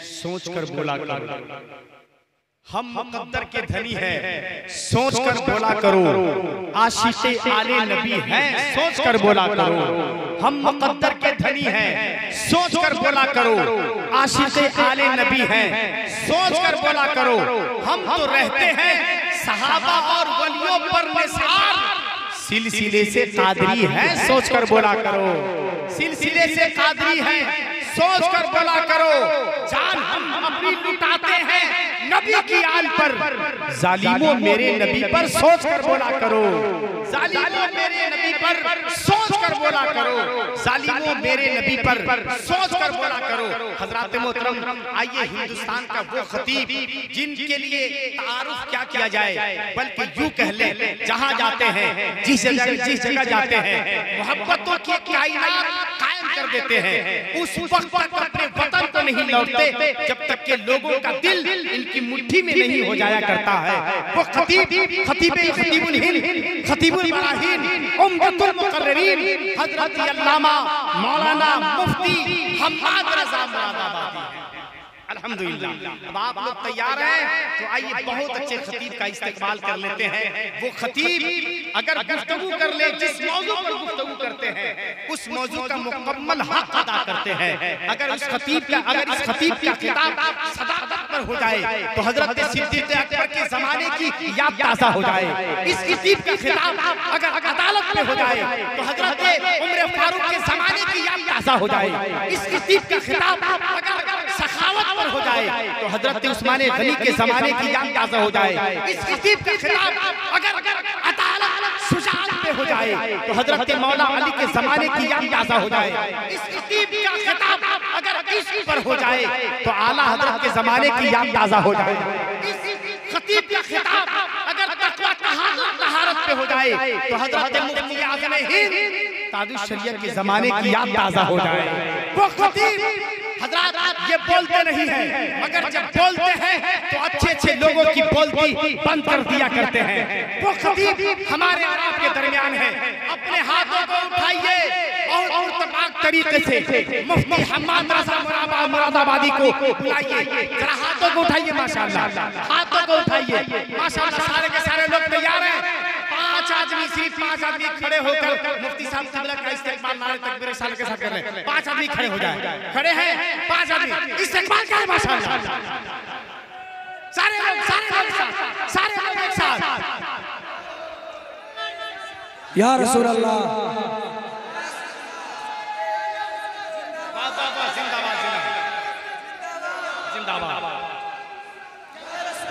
सोच कर बोला करो। हम मुकद्दर के धनी हैं, सोच कर बोला करो। आशिक़े आले नबी हैं, सोच कर बोला करो। हम मुकद्दर के धनी हैं, सोच कर बोला करो। आशिक़े आले नबी हैं, सोच कर बोला करो। हम तो रहते हैं सहाबा और वलियों पर निसार, सिलसिले से कादरी है, सोच कर बोला करो। सिलसिले से कादरी है, सोच कर बोला करो। जान हम अपनी लुटाते हैं नबी की आल पर, जालिमों मेरे नबी पर सोच कर बोला करो। जालिमों मेरे नबी पर सोच कर बोला करो। जालिमों मेरे नबी पर सोच कर बोला करो। हजरात मोहतरम, आइए हिंदुस्तान का वो खतीब जिनके लिए तारुफ क्या किया जाए, बल्कि यूं कह ले, जहां जाते हैं, जिस जगह जाते हैं, मोहब्बतों की कायनात कायम कर देते हैं। उस वक्त तक अपने वतन को नहीं लौटते जब तक के लोगों का दिल इनकी मुट्ठी में नहीं हो जाया करता है। वो खतीबुल हिंद, खतीबुल बराहीन, उम्मतुल मुकर्ररीन, हजरत अल्लामा मौलाना मुफ्ती हम्माद रज़ा मुरादाबादी हैं। अल्हम्दुलिल्लाह। अब आप लोग तैयार हैं तो आइए बहुत अच्छे खतीब का इस्तेमाल कर लेते हैं। वो खतीब अगर गुफ्तगू कर ले, जिस मौजू पर गुफ्तगू करते हैं उस मौजू का मुकम्मल हक अदा करते हैं। अगर इस खतीब का खिताब सदाकत पर हो जाए तो हजरत सिद्दीक़ अकबर के जमाने की याद ताज़ा हो जाए। इस खतीब का खिताब अगर अदालत में हो जाए तो हजरत उमर फारूक के जमाने की याद ताज़ा हो जाए। इस खतीब का खिताब अगर सखावत पर हो जाए तो हजरत उस्मान गनी के जमाने की याद ताज़ा हो जाए। इस खतीब के खिलाफ अगर अदालत शुजाअत पे हो जाए तो हजरत मौला अली के जमाने की याद ताज़ा हो जाए। इस खतीब का खिताब अगर इश्क पर हो जाए तो आला हजरत के जमाने की याद ताज़ा हो जाए। इस खतीब का खिताब अगर तकवा तहारत पे हो जाए तो हजरत मुफ्ती आज़म हिंद ताजुश शरीयत के जमाने की याद ताज़ा हो जाए। वो खतीब हजरात ये बोलते नहीं हैं, मगर जब बोलते हैं तो अच्छे अच्छे लोगों की बोलती बंद कर दिया करते हैं। वो खतीब हमारे और आपके दरमियान है। अपने हाथों को उठाइए और तबाक तरीके से मुफ्ती हम्माद रज़ा मुरादाबादी को बुलाइए। जरा हाथों को उठाइए, माशाअल्लाह, हाथों को उठाइए माशाअल्लाह। सारे के सारे लोग तैयार हैं। सिर्फ 5 आदमी खड़े होकर मुफ्ती साहब क़िबला का इस्तेमाल नारे तकबीर साल के साथ कर रहे हैं। 5 आदमी खड़े हो जाए। खड़े हैं 5 आदमी, इस्तेमाल करें माशाअल्लाह। सारे लोग एक साथ। या रसूल अल्लाह, जिंदाबाद।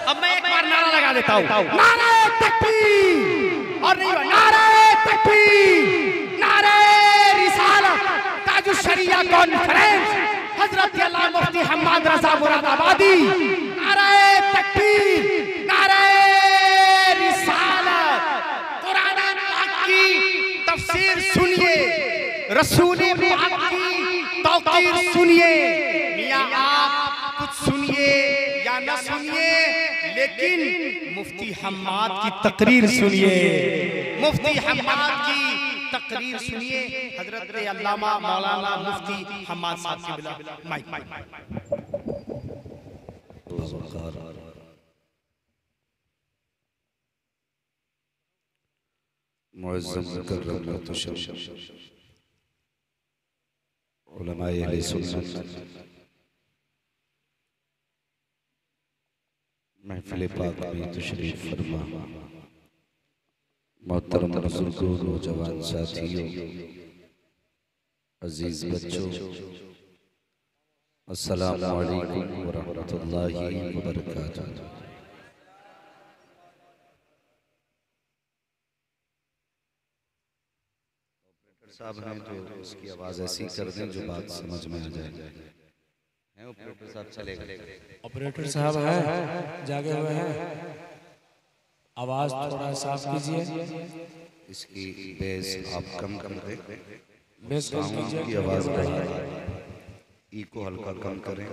अब मैं एक बार नारा लगा देता हूँ, नारे तकबीर, और नहीं नारे तकबीर, नारे रिसालत, ताजुश शरिया कॉन्फ्रेंस, हजरत अल्लामा मुफ्ती हम्माद रज़ा मुरादाबादी। नारे तकबीर, नारे रिसालत। कुरान पाक की तफसीर सुनिए, रसूल पाक की तौक़ीर सुनिए। मियां आप कुछ सुनिए या न सुनिए, लेकिन मुफ्ती हम्माद की तकरीर सुनिए। मुफ्ती हम्माद की तकरीर सुनिए। हजरत अल्लामा मौलाना मुफ्ती हम्माद साहब की बिला माइक। मुअज़्ज़म मुकर्रम उलमाए अहले सुन्नत महफ़िल पाक में तशरीफ़ फरमा। मोहतरम बुज़ुर्गों, नौजवान साथियों, अज़ीज़ बच्चों, अस्सलामु अलैकुम व रहमतुल्लाहि व बरकातुहू। ऑपरेटर साहब हैं तो उसकी आवाज़ ऐसी कर दें जो बात समझ में आ जाए। हैं ऑपरेटर साहब? चलेगा। ऑपरेटर साहब हैं, जागे हुए हैं, आवाज थोड़ा साफ कीजिए। इसकी बेस आप कम कर दें, बेस कम कीजिए, की आवाज़ बढ़ाएं, ई को हल्का कम करें,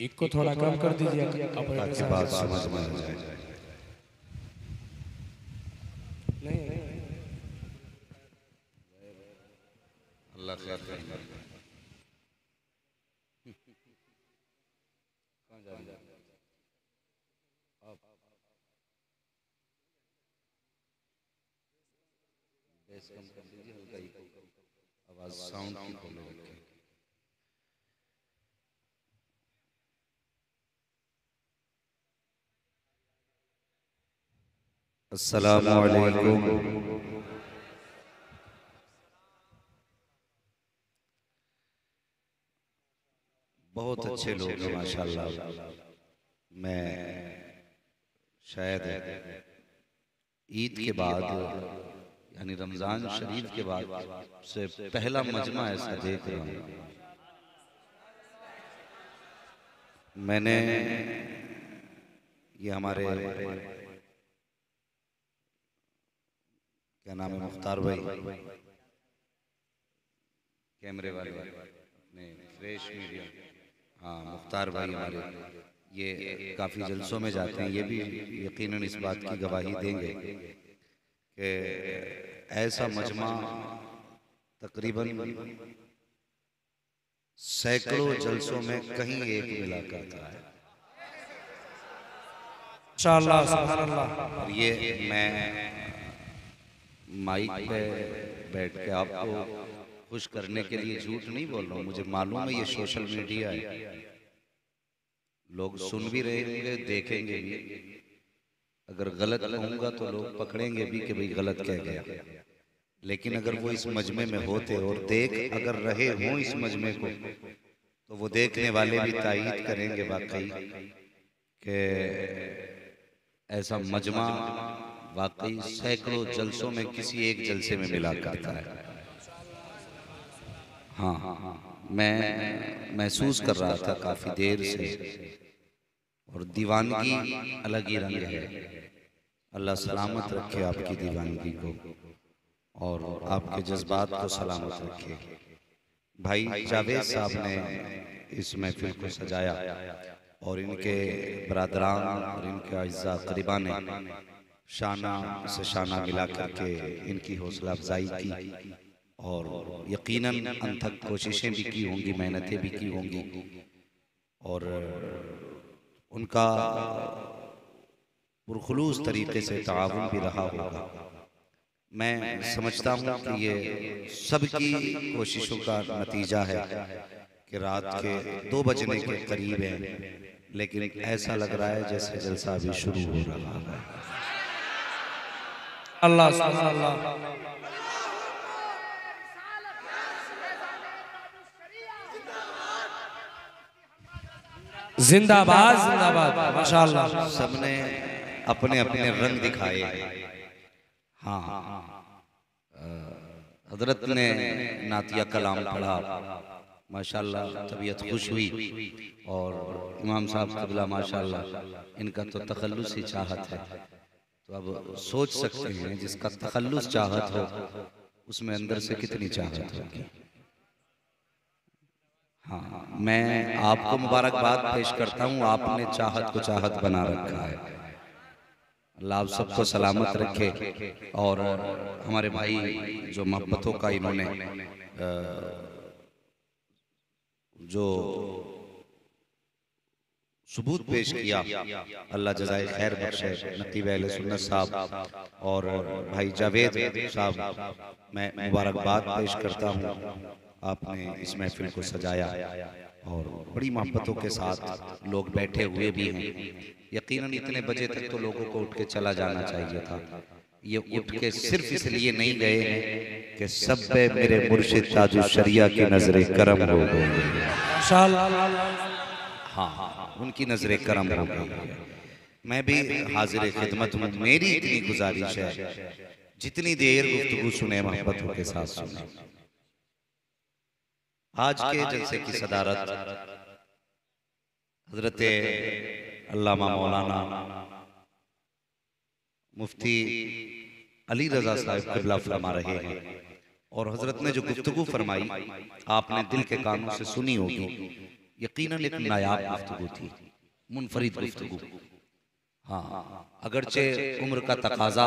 एक को थोड़ा कम कर दीजिए ताकि बात समझ में आ जाए। नहीं अल्लाह खैर करे। बेस कम कर दीजिए हल्का ही, आवाज साउंड की फॉलो रखें। अस्सलामु अलैकुम। बहुत अच्छे लोग हैं माशाल्लाह। मैं शायद ईद के बाद यानी रमजान शरीफ के बाद से पहला मजमा ऐसा देख रहा हूँ। मैंने ये हमारे क्या नाम है, मुख्तार भाई, कैमरे वाले अपने फ्रेश मीडिया, हाँ मुख्तार भाई हमारे, ये काफ़ी जलसों में जाते हैं। ये भी यकीनन इस बात की गवाही देंगे कि ऐसा मजमा तकरीबन सैकड़ों जलसों में कहीं एक मिला करता है इंशाअल्लाह, सुभान अल्लाह। और ये मैं माइक पे बैठ के आपको खुश करने के लिए झूठ नहीं बोल रहा हूँ। मुझे मालूम है ये सोशल मीडिया है, लोग सुन भी रहे होंगे, देखेंगे भी। अगर गलत कहूँगा तो लोग पकड़ेंगे भी कि भाई गलत कह गया, लेकिन अगर वो इस मजमे में होते और देख अगर रहे हों इस मजमे को, तो वो देखने वाले भी तायीद करेंगे वाकई कि ऐसा मजमा वाकई सैकड़ों जलसों में किसी एक जलसे में मिला करता है। हाँ, मैं महसूस कर रहा था काफ़ी देर से, और दीवानगी अलग ही रंग है। अल्लाह सलामत रखे आपकी दीवानगी को और आपके जज्बात को सलामत रखे। भाई जावेद साहब ने इस महफिल को सजाया और इनके बरादरान और इनके अज़्ज़ा करीबा ने शाना से शाना मिला करके इनकी हौसला अफजाई की और यकीनन अनथक कोशिशें भी की होंगी, मेहनतें भी की होंगी और उनका पुरखुलूस तरीके से ताउन भी रहा होगा। मैं समझता हूँ कि ये सबकी कोशिशों का नतीजा है कि रात के 2 बजने के करीब है, लेकिन ऐसा लग रहा है जैसे जलसा अभी शुरू हो रहा है। अल्लाह सुभान अल्लाह। जिंदाबाद जिंदाबाद, माशाअल्लाह। सबने अपने अपने रंग दिखाए। हाँ, हजरत ने नातिया कलाम पढ़ा, माशाअल्लाह तबीयत खुश हुई। और इमाम साहब क़िबला माशाअल्लाह इनका तो तखल्लुस ही चाहत है। तो अब सोच सकते हैं जिसका तखल्लुस चाहत हो उसमें अंदर से कितनी चाहत होगी। हाँ, मैं आपको मुबारकबाद पेश करता हूँ, आपने चाहत को चाहत बना रखा है। अल्लाह आप सबको सलामत रखे। और हमारे भाई जो मोहब्बतों का इन्होंने जो सबूत पेश किया, अल्लाह जज़ाए खैर बख्शे नकीब अहले सुन्नत साहब और भाई जावेद साहब, मैं मुबारकबाद पेश करता हूँ। आपने इस महफिल को सजाया और बड़ी मोहब्बतों के साथ लोग बैठे हुए भी हैं। यकीनन इतने बजे तक तो लोगों को उठ के चला जाना चाहिए था। ये उठ के सिर्फ इसलिए नहीं गए हैं कि सब पे मेरे मुर्शिद ताजुल शरिया की नजरे करम हो गई। हाँ, उनकी नजरे करम हो गई। मैं भी हाजिर खिदमत हूँ। मेरी इतनी गुजारिश है जितनी देर गुफ्तगू सुने मोहब्बतों के साथ सुने। आज के जलसे की सदारत हजरत अल्लामा मौलाना मुफ्ती अली रजा साहब क़िबला फरमा रहे हैं। और हजरत ने जो गुफ्तगू फरमाई आपने दिल के कानों से सुनी होगी। यकीनन एक नायाब गुफ्तगू थी, मुनफरिद गुफ्तगू। हाँ, अगरचे उम्र का तकाजा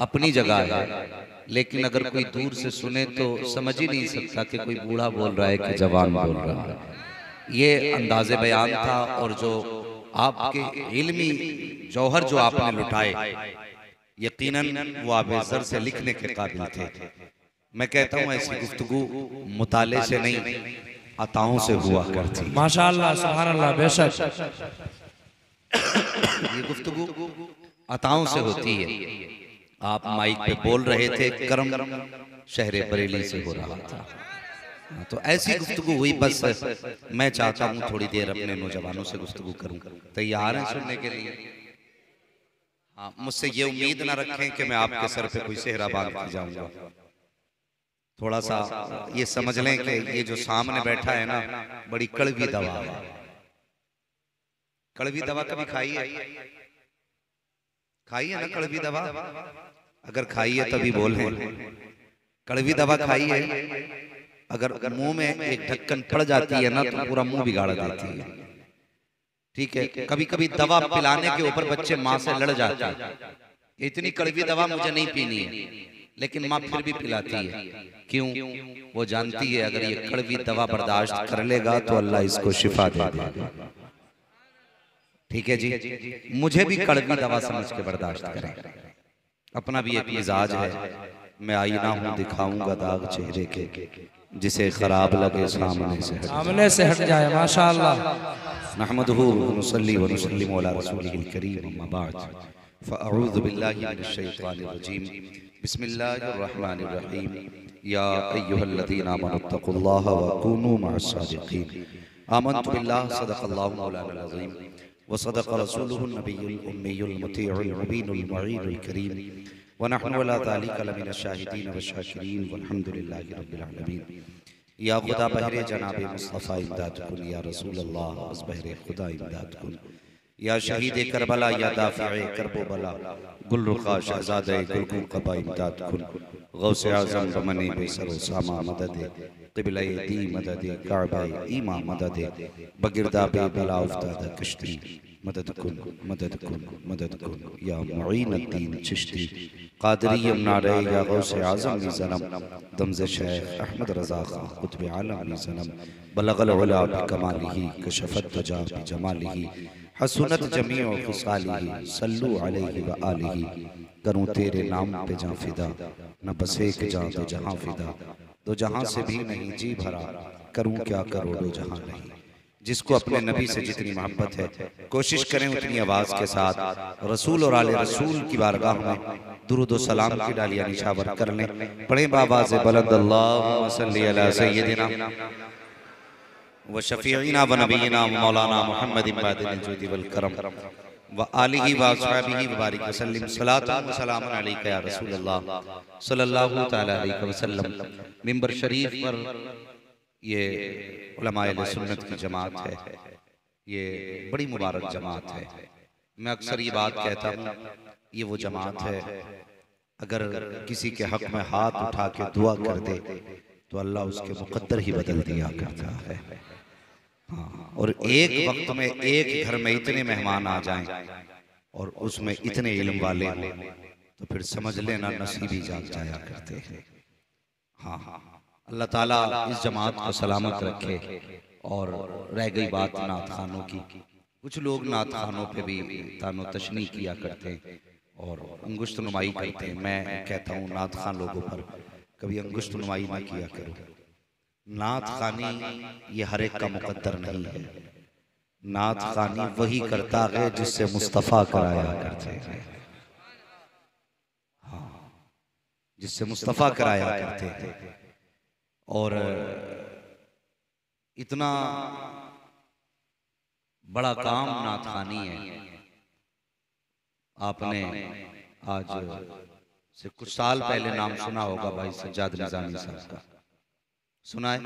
अपनी जगह है, लेकिन अगर कोई दूर से सुने तो समझ ही नहीं सकता कि कोई बूढ़ा बोल रहा है कि जवान बोल रहा है। ये अंदाज़े बयान था और जो आपके इल्मी जौहर जो आपने लुटाए, यकीनन वो आप ज़र से लिखने के काबिल थे। मैं कहता हूँ ऐसी गुफ्तगू मुताले से नहीं, अताओं से हुआ करती। माशाअल्लाह, सुभान अल्लाह, बेशक ये गुफ्तगू अताओं से होती है। आप माइक पे बोल रहे थे, कर्म शहर बरेली से हो रहा था, तो ऐसी गुफ्तगू हुई। बस मैं चाहता हूँ थोड़ी देर अपने नौजवानों से गुफ्तगू करूँ। तैयार हैं सुनने के लिए? हाँ, मुझसे ये उम्मीद ना रखें कि मैं आपके सर पे कोई सेहरा बांध के जाऊंगा। थोड़ा सा ये समझ लें कि ये जो सामने बैठा है ना, बड़ी कड़वी दवा है। कड़वी दवा कभी खाई है? खाई है ना कड़वी दवा? अगर खाई है तभी बोले। कड़वी दवा खाई है? अगर मुंह में एक ढक्कन पड़ जाती है ना तो पूरा मुंह बिगाड़ देती है। ठीक है, कभी कभी दवा पिलाने के ऊपर बच्चे माँ से लड़ जाते हैं, इतनी कड़वी दवा मुझे नहीं पीनी है, लेकिन माँ फिर भी पिलाती है। क्यों? वो जानती है अगर ये कड़वी दवा बर्दाश्त कर लेगा तो अल्लाह इसको शिफा दे देगा। ठीक है जी, मुझे भी कड़वी दवा समझ के बर्दाश्त करें। अपना भी एक मिजाज है, मैं आईना हूँ दिखाऊंगा दाग चेहरे के, जिसे खराब लगे सामने से हट जाए। माशाअल्लाह। नहमदुहु व नुसल्ली व नुसल्लिमु अला रसूलिहिल करीम, अम्मा बाद, फअऊज़ु बिल्लाहि मिनश शैतानिर रजीम, बिस्मिल्लाहिर रहमानिर रहीम, या अय्युहल्लज़ीना आमनुत्तक़ुल्लाहा व कूनू मअस सादिक़ीन, आमनतु बिल्लाहि सदक़ल्लाहु मौलाना अज़ीम व सदक़ रसूलुहुन नबियुल उम्मियुल मुतीउल मुबीनुल मुईनुल करीम, व नहनु अला ज़ालिका लमिनश शाहिदीन व शाकिरीन वल्हम्दुलिल्लाहि रब्बिल आलमीन। या खुदा बहरे जनाबे मुस्तफ़ा इमदाद कुन, या रसूल अल्लाह अज़ बहरे खुदा इमदाद कुन, या शहीद करबला, या दाफ़िए करबो बला, गुल रुखा शहज़ादे गुलगुम क़बा इमदाद कुन, गौसे आज़म बमने बेसरो सामा मददे, क़िबले दी मददे, काबा ईमा मददे, बगिरदाबे बला उफ्ताद कश्ती, मदद कुन मदद कुन मदद कुन, या मुईनुद्दीन चिश्ती क़ादरी नारे, या गौसे आज़म ज़नम, दमज़ शेख अहमद रज़ा खां क़ुत्ब आलम ज़नम, बलगल उला बिकमालिही, कशफ़त दजा बिजमालिही, हसनत जमीउ ख़िसालिही, सल्लु अलैहि व आलिही। करूँ तेरे नाम पे जां फिदा, न बस एक जां दो जहां फिदा, दो जहां से भी नहीं जी भरा, करूँ क्या करोड़ों जहां नहीं। जिसको अपने नबी से जितनी मोहब्बत है, कोशिश करें उतनी आवाज़ के साथ रसूल और आले रसूल की बारगाह में दुरूद व सलाम की डालियाँ निछावर कर लें। पढ़े बाबाज़ बुलंद अल्लाहुम्मा सल्ली अला सय्यदिना व शफीईना व नबीना मौलाना मुहम्मदिन बादिल जुदी वल करम व आलिही व अस्हाबिही व बारिक वसल्लम, सलातुन व सलामुन अलैका या रसूल अल्लाह सल्लल्लाहु तआला अलैहि वसल्लम। मिंबर शरीफ पर ये उलमाए सुन्नत की जमात है, ये बड़ी मुबारक जमात है। मैं अक्सर ये बात कहता हूँ, ये वो जमात है अगर किसी के हक में हाथ उठा के दुआ कर दे तो अल्लाह उसके मुकद्दर ही बदल दिया करता है। हाँ, और एक वक्त में एक घर में इतने मेहमान आ जाएं और उसमें इतने इल्म वाले हों तो फिर समझ लेना नसीबी जाग जाया करते हैं। हाँ हाँ, अल्लाह ताला इस जमात को सलामत रखे। और रह गई बात नात खानों की, कुछ लोग नात खानों पे भी तानो तशनी किया करते हैं और अंगुश्त नुमाई करते हैं। मैं कहता हूँ नात खान लोगों पर कभी अंगुश्त नुमाई ना किया करो। नात खानी ये हर एक का मुकद्दर नहीं है। नात खानी वही करता है जिससे मुस्तफ़ा कराया करते हैं। हाँ, जिससे मुस्तफ़ा कराया करते थे। और इतना बड़ा काम नात खानी है। आपने आज से कुछ साल पहले नाम सुना होगा भाई सज्जाद निज़ामी साहब का, सुना है?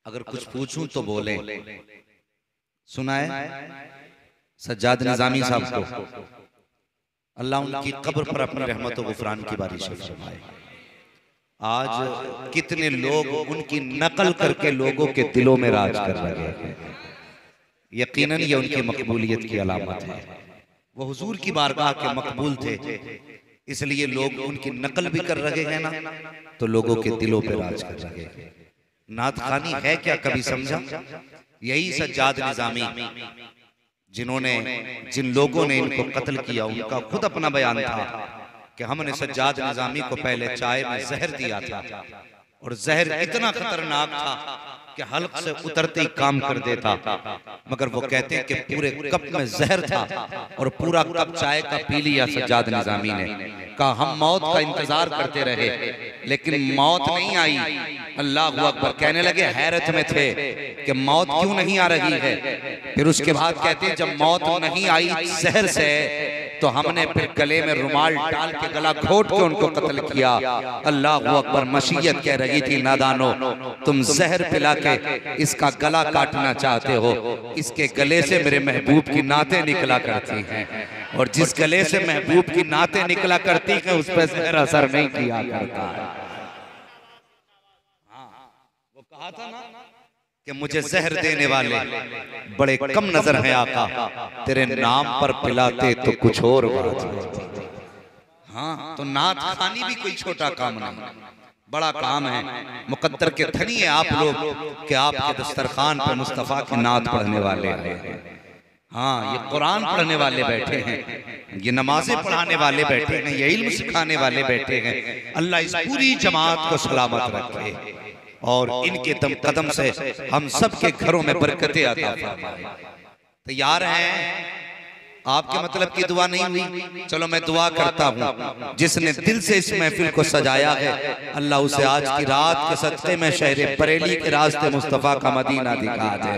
अगर कुछ पूछूं तो बोले, सुना है? सज्जाद निज़ामी साहब को अल्लाह उनकी कब्र पर अपनी रहमत व गुफरान की बारिश फरमाए। आज कितने लोग उनकी नकल करके लोगों के दिलों में राज कर रहे हैं। यकीनन ये उनकी मकबूलियत की अलामत है। वो हुजूर की बारगाह के मकबूल थे, इसलिए लोग उनकी नकल भी कर रहे हैं ना, तो लोगों के दिलों पे राज कर रहे हैं। नात खानी है क्या, कभी समझा? यही सज्जाद निजामी जिन्होंने जिन लोगों ने इनको कत्ल किया उनका खुद अपना बयान था कि हमने सज्जाद निजामी को पहले चाय में जहर दिया था और जहर इतना खतरनाक था कि हल्क से उतरते ही काम कर देता, मगर वो कहते हैं कि पूरे कप में जहर था और पूरा कप चाय का पी लिया सज्जाद निजामी ने। कहा हम मौत का इंतजार करते रहे लेकिन मौत नहीं आई। अल्लाह अकबर, कहने लगे हैरत में थे कि मौत क्यों नहीं आ रही है। फिर उसके बाद कहते हैं जब मौत नहीं आई जहर से तो हमने फिर गले में रुमाल डाल के गला घोट के उनको कत्ल किया। अल्लाह अकबर, मशीयत कह रही थी नादानो तुम जहर पिला के इसका गला काटना चाहते हो, इसके गले से मेरे महबूब की नातें निकला करती हैं और जिस गले से महबूब की नातें निकला करती हैं उस पर जहर असर नहीं किया करता है। वो कहा था ना कि मुझे जहर देने वाले बड़े कम नजर हैं आका, तेरे नाम पर पिलाते तो कुछ और बात होती। हाँ, तो नात खानी भी कोई छोटा काम नहीं, बड़ा काम है। मुकद्दर के धनी है आप लोग कि आपके दस्तरखान पर मुस्तफ़ा की नात पढ़ने वाले हैं। हाँ, ये कुरान पढ़ने वाले बैठे हैं, ये नमाजें पढ़ाने वाले बैठे हैं, ये इल्म सिखाने वाले बैठे हैं। अल्लाह इस पूरी जमात को सलामत रखे और इनके दम कदम से हम सब के घरों में बरकतें अता फरमाए। तैयार हैं? आपके मतलब की दुआ नहीं हुई? चलो मैं दुआ करता हूँ, जिसने दिल से इस महफिल को सजाया है अल्लाह उसे आज की रात के सदक़े में शहर बरेली के रास्ते मुस्तफ़ा का मदीना दिखा दे।